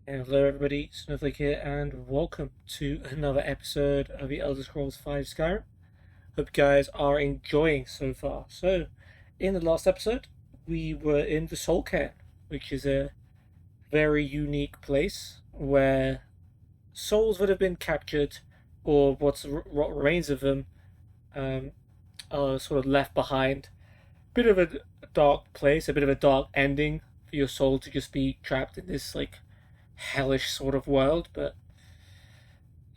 Hello everybody, Snowflake here, and welcome to another episode of the Elder Scrolls V Skyrim. Hope you guys are enjoying so far. So, in the last episode, we were in the Soul Cairn, which is a very unique place where souls that have been captured, or what remains of them, um, are sort of left behind. Bit of a dark place, a bit of a dark ending for your soul to just be trapped in this hellish sort of world, but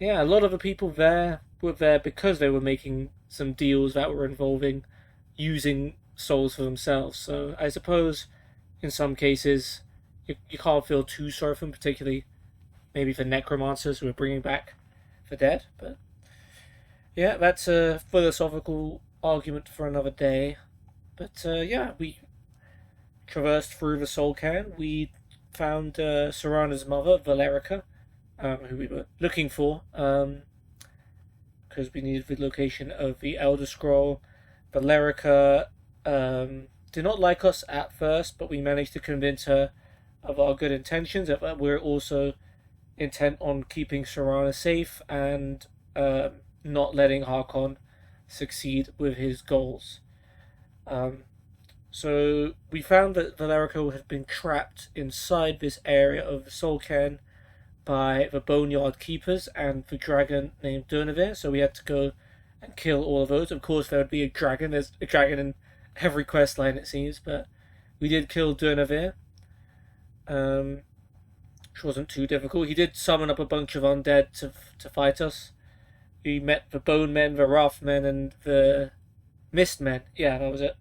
yeah, a lot of the people there were there because they were making some deals that were involving using souls for themselves. So I suppose in some cases you can't feel too sorry for them, particularly maybe for necromancers who are bringing back the dead. But yeah, that's a philosophical argument for another day. But yeah, we traversed through the Soul Cairn. We found Serana's mother, Valerica, who we were looking for, because we needed the location of the Elder Scroll. Valerica did not like us at first, but we managed to convince her of our good intentions, that we're also intent on keeping Serana safe and not letting Harkon succeed with his goals. Um, so we found that Valerica had been trapped inside this area of the Soul Cairn by the Boneyard Keepers and the dragon named Durnavir, so we had to go and kill all of those. Of course, there would be a dragon. There's a dragon in every quest line, it seems, but we did kill Durnavir, which wasn't too difficult. He did summon up a bunch of undead to fight us. We met the Bone Men, the Wrath Men, and the Mist Men. Yeah, that was it.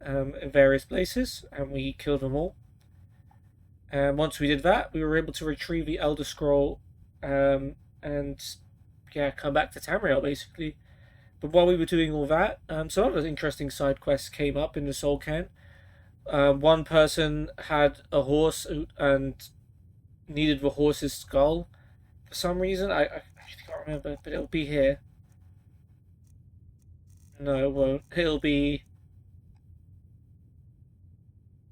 In various places, and we killed them all. And once we did that, we were able to retrieve the Elder Scroll, and yeah, come back to Tamriel basically. But while we were doing all that, some other interesting side quests came up in the Soul Cairn. One person had a horse and needed the horse's skull for some reason. I actually can't remember, but it'll be here. No, it won't. It'll be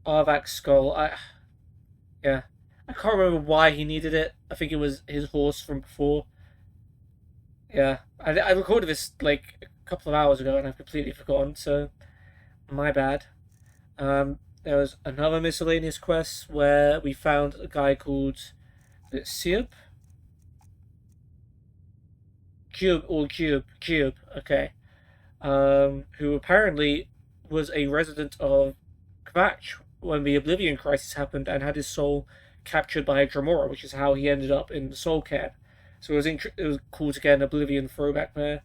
Arvak's skull. Yeah. I can't remember why he needed it. I think it was his horse from before. Yeah. I recorded this like a couple of hours ago and I've completely forgotten, so my bad. There was another miscellaneous quest where we found a guy called Siub? Giub, okay. Who apparently was a resident of Kvatch when the Oblivion Crisis happened and had his soul captured by a Dremora, which is how he ended up in the Soul Cairn. So it was cool to get an Oblivion throwback there.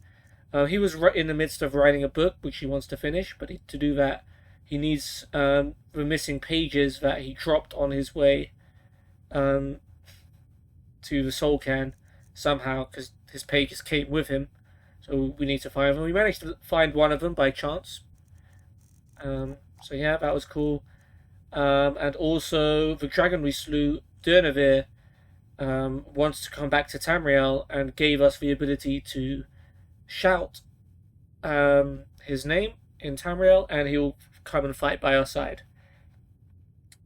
He was in the midst of writing a book, which he wants to finish, but to do that, he needs the missing pages that he dropped on his way um, to the Soul Cairn somehow, because his pages came with him. So we need to find them. We managed to find one of them by chance. So yeah, that was cool. And also, the dragon we slew, Durnavir, wants to come back to Tamriel and gave us the ability to shout his name in Tamriel, and he'll come and fight by our side.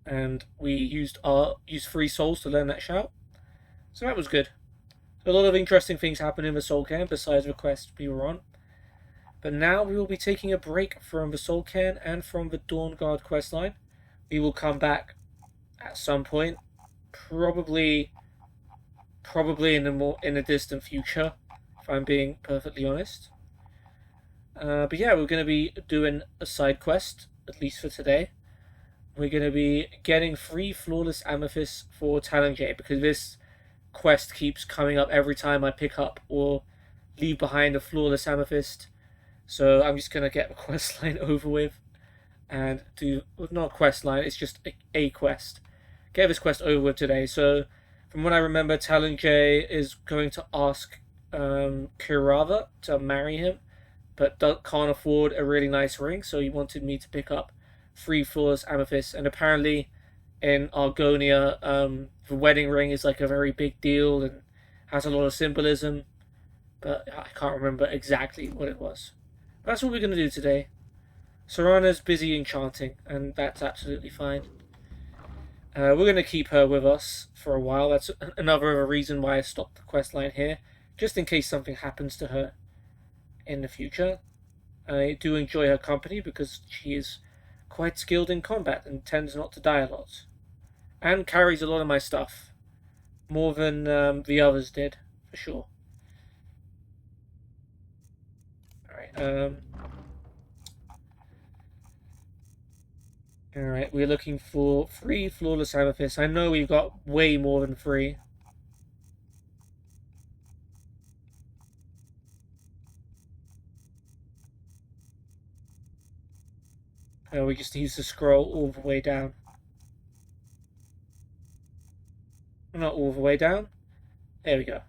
And we used 3 souls to learn that shout, so that was good. So a lot of interesting things happened in the Soul Cairn besides the quest we were on. But now we will be taking a break from the Soul Cairn and from the Dawnguard questline. We will come back at some point, probably in the distant future, if I'm being perfectly honest. But yeah, we're going to be doing a side quest, at least for today. We're going to be getting 3 flawless amethysts for Talen-Jei, because this quest keeps coming up every time I pick up or leave behind a flawless amethyst. So I'm just going to get the quest line over with and do, well, not a quest line, it's just a quest. Get this quest over with today. So from what I remember, Talen-Jei is going to ask Kirava to marry him, but can't afford a really nice ring, so he wanted me to pick up 3 flawless amethysts. And apparently in Argonia, the wedding ring is like a very big deal and has a lot of symbolism, but I can't remember exactly what it was. But that's what we're going to do today. Serana's busy enchanting, and that's absolutely fine. We're going to keep her with us for a while. That's another reason why I stopped the quest line here, just in case something happens to her in the future. I do enjoy her company because she is quite skilled in combat and tends not to die a lot, and carries a lot of my stuff, more than the others did, for sure. Alright, Alright, we're looking for 3 flawless amethysts. I know we've got way more than 3. We just need to scroll all the way down. Not all the way down. There we go.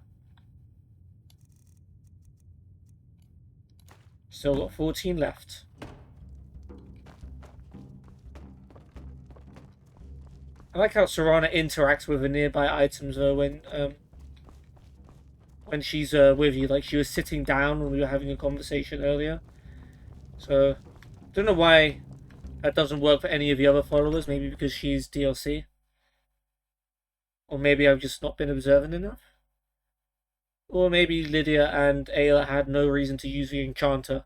Still got 14 left. I like how Serana interacts with the nearby items though when she's with you. Like she was sitting down when we were having a conversation earlier. So don't know why that doesn't work for any of the other followers. Maybe because she's DLC. Or maybe I've just not been observant enough. Or maybe Lydia and Ayla had no reason to use the enchanter.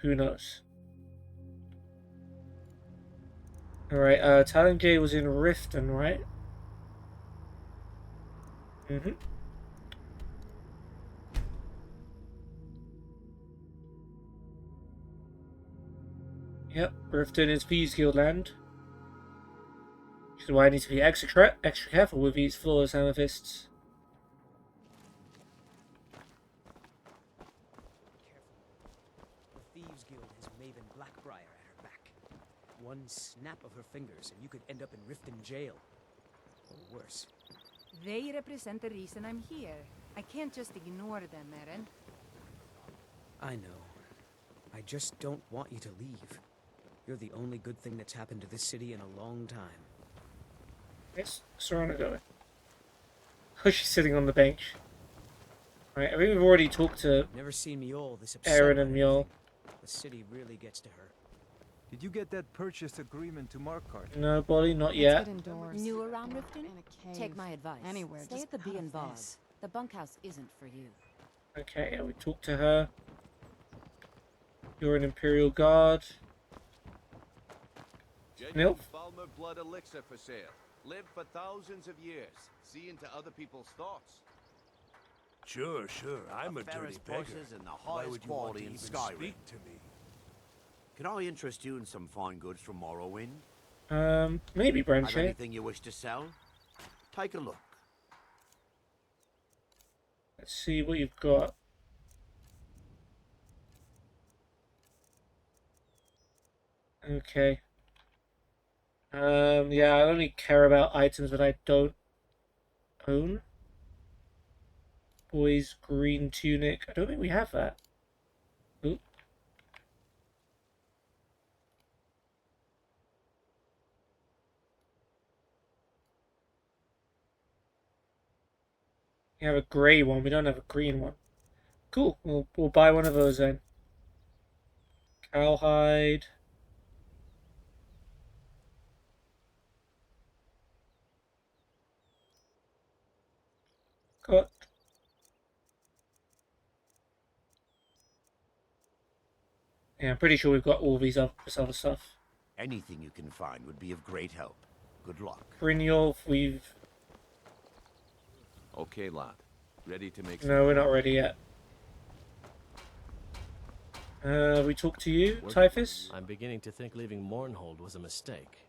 Who knows? Alright, Talen-Jei was in Riften, right? Mm-hmm. Yep, Riften is Thieves Guild land. Which is why I need to be extra careful with these flawless amethysts. The Thieves Guild has Maven Blackbriar at her back. One snap of her fingers and you could end up in Riften jail. Or worse. They represent the reason I'm here. I can't just ignore them, Eren. I know. I just don't want you to leave. You're the only good thing that's happened to this city in a long time. Yes, Serana going. Oh, she's sitting on the bench. Right, I think we've already talked to Never seen Mjol this upset. Eren and Mjol. The city really gets to her. Did you get that purchase agreement to Markarth? No, Bolly, not yet. New around Riften? Take my advice. Anywhere, Stay just at the Bee out and of Bog. this. The bunkhouse isn't for you. Okay, yeah, we talked to her. You're an Imperial Guard. Genuine Falmer blood elixir for sale. Lived for thousands of years. See into other people's thoughts. Sure. I'm a dirty fairest beggar. prices and the Why highest would you want quality to in even Skyrim. speak to me? Can I interest you in some fine goods from Morrowind? Maybe Have Branche. anything you wish to sell? Take a look. Let's see what you've got. Okay. Yeah, I only care about items that I don't own. Boys, green tunic. I don't think we have that. Oop. We have a grey one. We don't have a green one. Cool. We'll buy one of those then. Cowhide. Got. Yeah, I'm pretty sure we've got all this other stuff. Anything you can find would be of great help. Good luck. Brynjolf, we've... Okay, lad. Ready to make No, we're not ready yet. We talked to you, Typhus? I'm beginning to think leaving Mournhold was a mistake.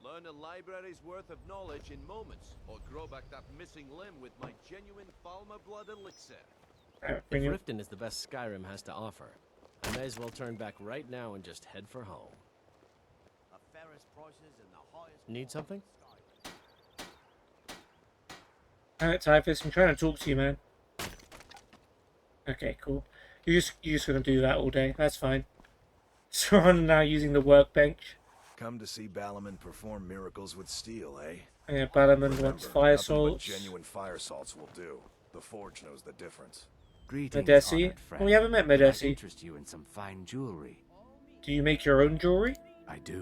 Learn a library's worth of knowledge in moments, or grow back that missing limb with my genuine Falmer blood elixir. If Riften is the best Skyrim has to offer, I may as well turn back right now and just head for home. The fairest prices and the highest. Need something? Alright, Typhus, I'm trying to talk to you, man. Okay, cool. You're just gonna do that all day. That's fine. So I'm now using the workbench. Come to see Balaman perform miracles with steel, eh? Yeah, Balaman Remember, wants fire nothing but salts. genuine fire salts will do. The Forge knows the difference. Greetings, Medesi. honored friend. Oh, we haven't met Can I Medesi. interest you in some fine jewelry? Do you make your own jewelry? I do.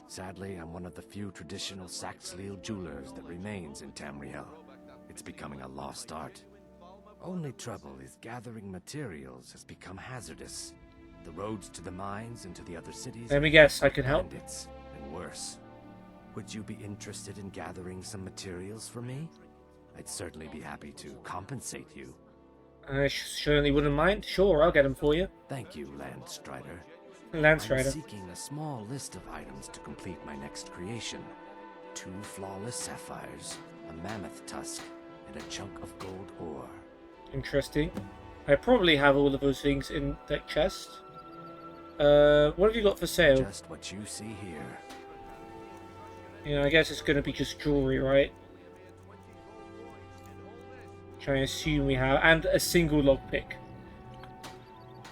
Sadly, I'm one of the few traditional Saxhleel jewelers that remains in Tamriel. It's becoming a lost art. Only trouble is gathering materials has become hazardous. The roads to the mines and to the other cities... Let me guess, I can help. Bandits, and worse. Would you be interested in gathering some materials for me? I'd certainly be happy to compensate you. I certainly wouldn't mind. Sure, I'll get them for you. Thank you, Landstrider. Lance I'm Rider. seeking a small list of items to complete my next creation. 2 flawless sapphires, a mammoth tusk, and a chunk of gold ore. Interesting. I probably have all of those things in that chest. What have you got for sale? Just what you see here. Yeah, I guess it's gonna be just jewelry, right? Which I assume we have, and a single lockpick.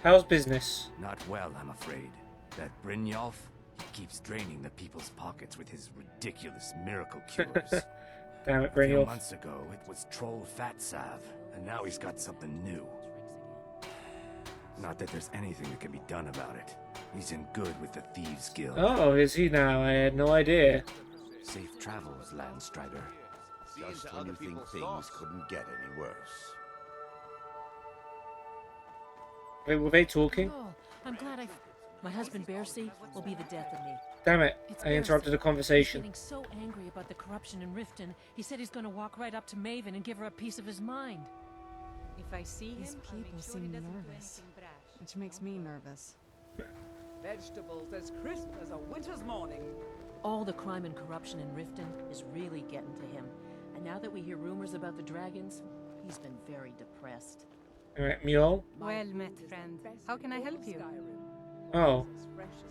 How's business? Not well, I'm afraid. That Brynjolf, he keeps draining the people's pockets with his ridiculous miracle cures. Damn it, A few Brynjolf. months ago, it was Troll Fat Sav, and now he's got something new. Not that there's anything that can be done about it. He's in good with the Thieves Guild. Oh, is he now? I had no idea. Safe travels, Landstrider. Just when you think things couldn't get any worse. Wait, were they talking? Oh, I'm glad my husband Bercy will be the death of me. Damn it, It's I interrupted the Bercy. conversation. He's getting so angry about the corruption in Riften. He said he's going to walk right up to Maven and give her a piece of his mind. If I see him, These I'll make people sure he seem doesn't do nervous. anything brash. Which makes me nervous. Vegetables as crisp as a winter's morning. All the crime and corruption in Riften is really getting to him. And now that we hear rumors about the dragons, he's been very depressed. Alright, Mule. Well met, friend. How can I help you? Oh.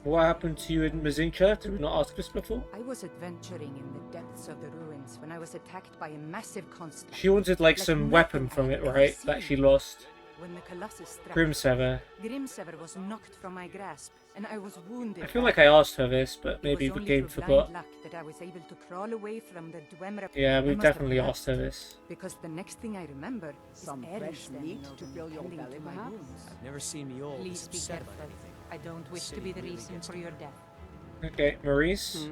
What happened to you in Mazincha? Did we not ask this before? I was adventuring in the depths of the ruins when I was attacked by a massive construct. She wanted like some weapon from it, right? That she lost. When the Colossus struck, Grimsever. Grimsever was knocked from my grasp, and I was wounded. I feel like I asked her this, but It maybe was the only game through forgot. blind luck that I was able to crawl away from the Dwemer. Yeah, I we've must have definitely collapsed, asked her this. Because the next thing I remember is Some Erin fresh standing meat over to me, fill your tending belly, to my perhaps? wounds. I've never seen Mule Please this be upset careful. about anything. I don't wish to City be the really reason gets for me. your death. Okay, Maurice.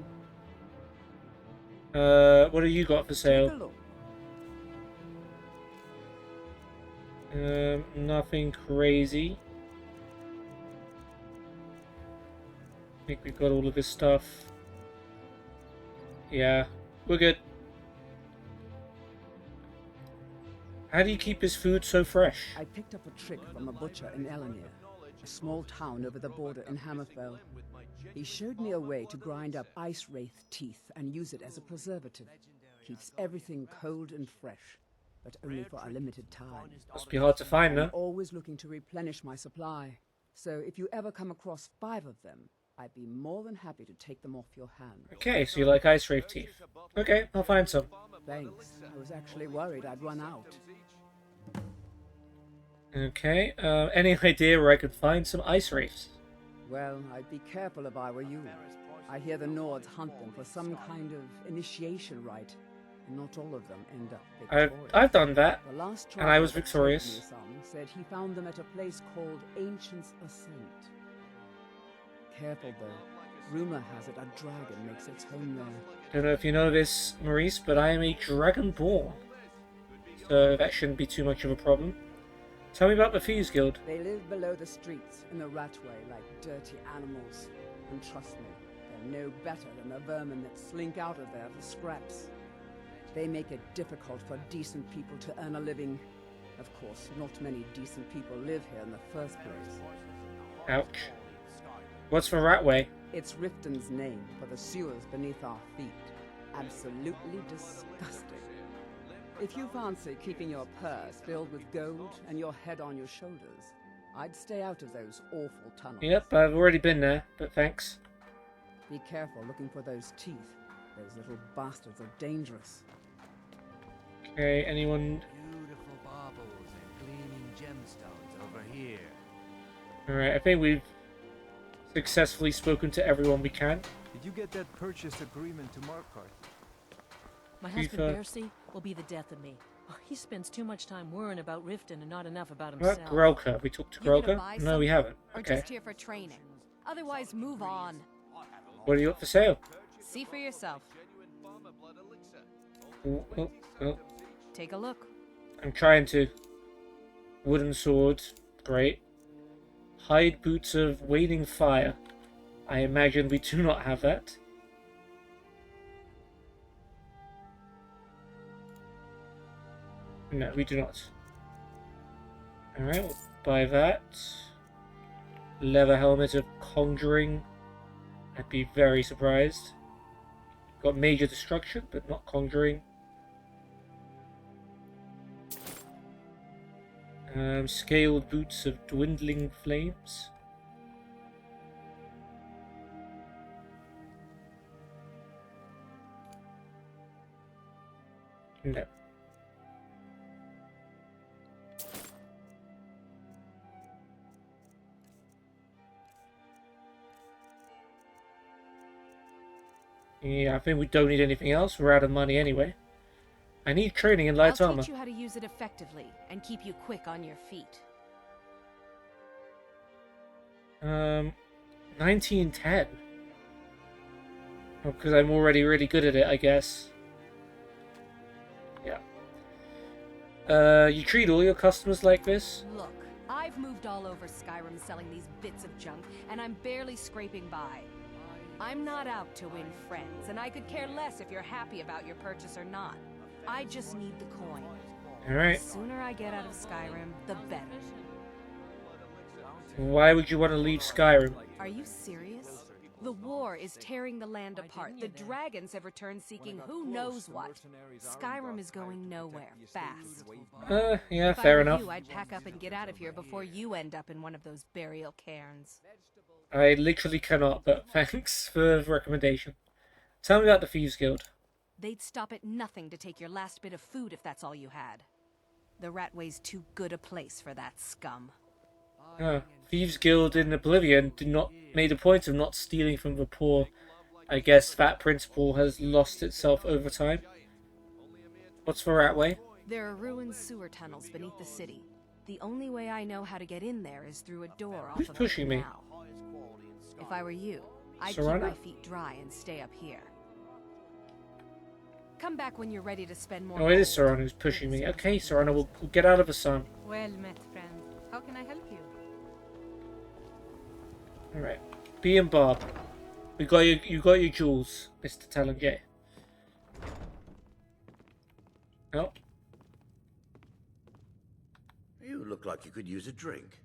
Hmm. What have you got for Take a sale? look. Nothing crazy. I think we've got all of this stuff. Yeah, we're good. How do you keep his food so fresh? I picked up a trick from a butcher in Elenir, a small town over the border in Hammerfell. He showed me a way to grind up ice wraith teeth and use it as a preservative. Keeps everything cold and fresh, but only for a limited time. Must be hard to find, I'm no? always looking to replenish my supply, so if you ever come across 5 of them, I'd be more than happy to take them off your hands. Okay, so you like ice wraith teeth. Okay, I'll find some. Thanks. I was actually worried I'd run out. Okay, any idea where I could find some ice wraiths? Well, I'd be careful if I were you. I hear the Nords hunt them for some kind of initiation rite, and not all of them end up victorious. I've done that, The last and I was traveler that victorious. told me some said he found them at a place called Ancient's Ascent. Careful though. Rumor has it a dragon makes its home there. Don't know if you know this, Maurice, but I am a dragonborn. So that shouldn't be too much of a problem. Tell me about the Thieves Guild. They live below the streets in the ratway like dirty animals. And trust me, they're no better than the vermin that slink out of there for scraps. They make it difficult for decent people to earn a living. Of course, not many decent people live here in the first place. Ouch. What's for Ratway? It's Riften's name for the sewers beneath our feet. Absolutely disgusting. If you fancy keeping your purse filled with gold and your head on your shoulders, I'd stay out of those awful tunnels. Yep, I've already been there, but thanks. Be careful looking for those teeth. Those little bastards are dangerous. Okay, anyone? Beautiful baubles and gleaming gemstones over here. Alright, I think we've successfully spoken to everyone we can. Did you get that purchase agreement to Markarth? My We've, husband Bercy will be the death of me. Oh, he spends too much time worrying about Riften and not enough about What himself. about Grelka? We talked to You gonna Grelka? buy No, we something? haven't. Or Okay. just here for training? Otherwise, move on. What do you got for sale? See for yourself. Oh, oh, oh. Take a look. I'm trying to. Wooden sword. Great. Hide boots of wailing fire. I imagine we do not have that. No, we do not. Alright, we'll buy that. Leather helmet of conjuring. I'd be very surprised. Got major destruction, but not conjuring. Scaled boots of dwindling flames. No. Yeah, I think we don't need anything else. We're out of money anyway. I need training in light I'll armor. teach you how to use it effectively and keep you quick on your feet. 1910. Oh, because I'm already really good at it, I guess. Yeah. You treat all your customers like this? Look, I've moved all over Skyrim selling these bits of junk, and I'm barely scraping by. I'm not out to win friends, and I could care less if you're happy about your purchase or not. I just need the coin. Alright. The sooner I get out of Skyrim, the better. Why would you want to leave Skyrim? Are you serious? The war is tearing the land apart. The dragons have returned seeking who knows what. Skyrim is going nowhere, fast. Yeah, If I fair were enough. you, I'd pack up and get out of here before you end up in one of those burial cairns. I literally cannot, but thanks for the recommendation. Tell me about the Thieves Guild. They'd stop at nothing to take your last bit of food if that's all you had. The Ratway's too good a place for that scum. Thieves Guild in Oblivion made a point of not stealing from the poor. I guess that principle has lost itself over time. What's the Ratway? There are ruined sewer tunnels beneath the city. The only way I know how to get in there is through a door off Who's of pushing the me? canal. If I were you, I'd Serana? keep my feet dry and stay up here. Come back when you're ready to spend more. Oh, it is gold. Serana who's pushing me. Okay, Serana, we'll get out of the sun. Well met, friend. How can I help you? Alright. B and Bob. You got your jewels, Mr. Talen-Jei. Oh. You look like you could use a drink.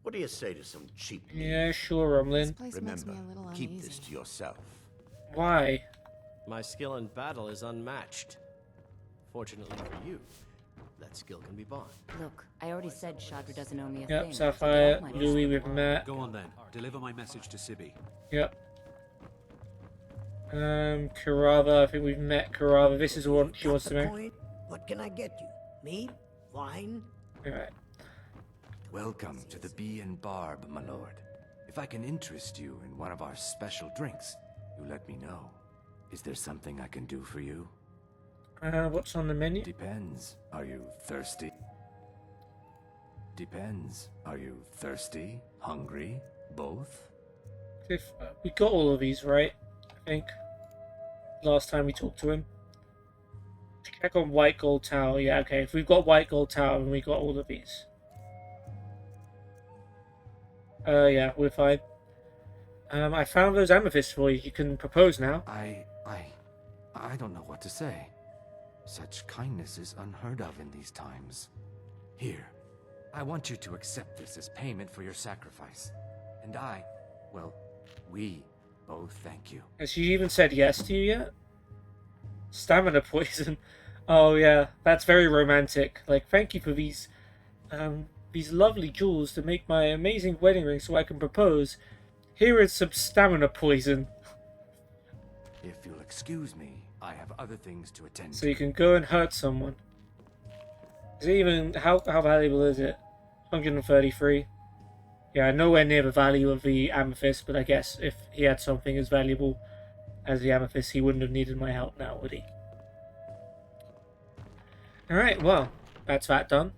What do you say to some cheap meat? Yeah, sure, Rumlin. Remember, keep this to yourself. Why? My skill in battle is unmatched. Fortunately for you, that skill can be bought. Look, I already said Shadra doesn't owe me a Yep, thing. Sapphire, So get off my Louis back. with Matt. Go on then. Deliver my message to Sibby. Yep. Karava, I think we've met Karava. This is the one she wants to marry. What can I get you? Meat? Wine? Alright. Welcome to the Bee and Barb, my lord. If I can interest you in one of our special drinks, you let me know. Is there something I can do for you? What's on the menu? Depends. Are you thirsty? Depends. Are you thirsty? Hungry? Both? If we got all of these, right? I think. Last time we talked to him. Check on White Gold Tower. Yeah, okay. If we've got White Gold Tower, then we got all of these. Yeah, we're fine. I found those amethysts for you. You can propose now. I don't know what to say. Such kindness is unheard of in these times. Here, I want you to accept this as payment for your sacrifice. And we both thank you. Has she even said yes to you yet? Stamina poison. Oh yeah, that's very romantic. Like, thank you for these lovely jewels to make my amazing wedding ring so I can propose. Here is some stamina poison. If you'll excuse me, I have other things to attend So you can go and hurt someone. Is it even, how valuable is it? 133. Yeah, nowhere near the value of the amethyst, but I guess if he had something as valuable as the amethyst, he wouldn't have needed my help now, would he? Alright, well, that's that done.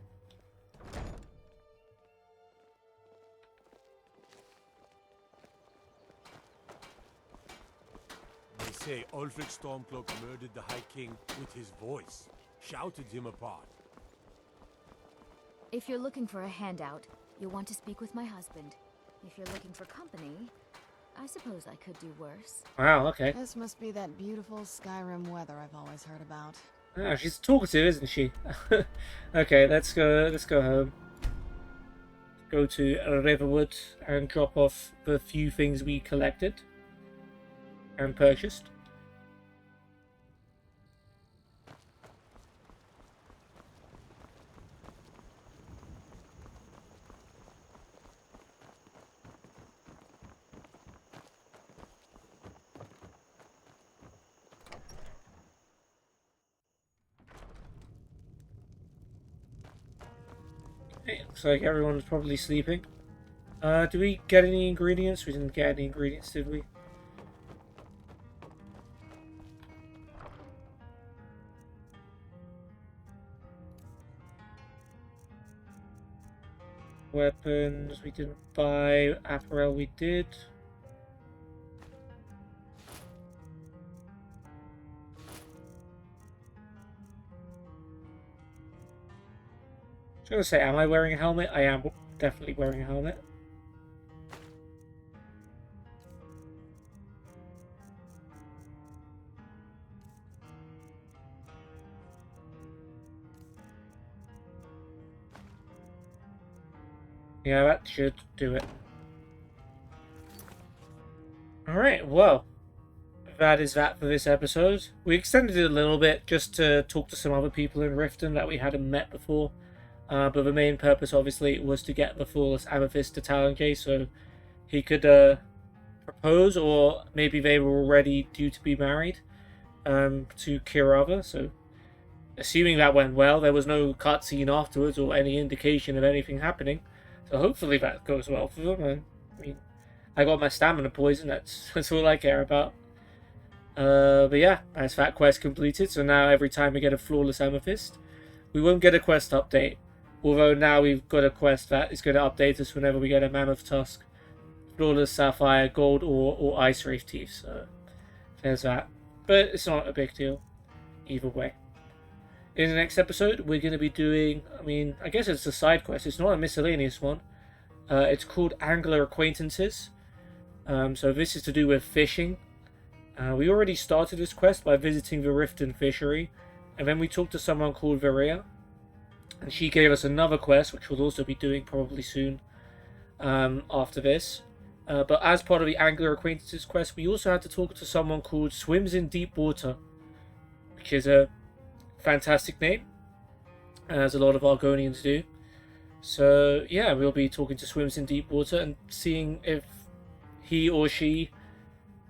say Ulfric Stormcloak murdered the High King with his voice, shouted him apart. If you're looking for a handout, you'll want to speak with my husband. If you're looking for company, I suppose I could do worse. Wow, okay. This must be that beautiful Skyrim weather I've always heard about. Oh, she's talkative, isn't she? Okay, let's go home. Go to Riverwood and drop off the few things we collected and purchased. Okay, looks like everyone's probably sleeping. Did we get any ingredients? We didn't get any ingredients, did we? Weapons, we didn't buy. Apparel, we did. I was gonna say, am I wearing a helmet? I am definitely wearing a helmet. Yeah, that should do it. Alright, well, that is that for this episode. We extended it a little bit just to talk to some other people in Riften that we hadn't met before. But the main purpose, obviously, was to get the flawless amethyst to Talen-Jei so he could propose, or maybe they were already due to be married to Kirava. So, assuming that went well, there was no cutscene afterwards or any indication of anything happening. So hopefully that goes well for them. I mean, I got my stamina poison, that's all I care about. But yeah, that's that quest completed. So now every time we get a flawless amethyst, we won't get a quest update. Although now we've got a quest that is going to update us whenever we get a mammoth tusk, flawless sapphire, gold ore, or ice wraith teeth. So there's that. But it's not a big deal either way. In the next episode, we're going to be doing, I guess it's a side quest. It's not a miscellaneous one. It's called Angler Acquaintances. So this is to do with fishing. We already started this quest by visiting the Riften fishery. And then we talked to someone called Varia. And she gave us another quest, which we'll also be doing probably soon after this. But as part of the Angler Acquaintances quest, we also had to talk to someone called Swims in Deep Water. Which is a fantastic name, as a lot of Argonians do. So yeah, we'll be talking to Swims in Deep Water and seeing if he or she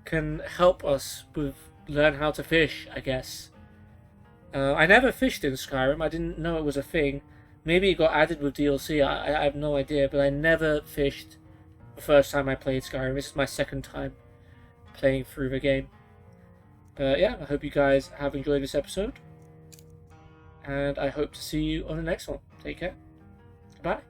can help us with learn how to fish, I guess. I never fished in Skyrim. I didn't know it was a thing. Maybe it got added with DLC. I have no idea, but I never fished the first time I played Skyrim. This is my second time playing through the game. But yeah, I hope you guys have enjoyed this episode. And I hope to see you on the next one. Take care. Goodbye.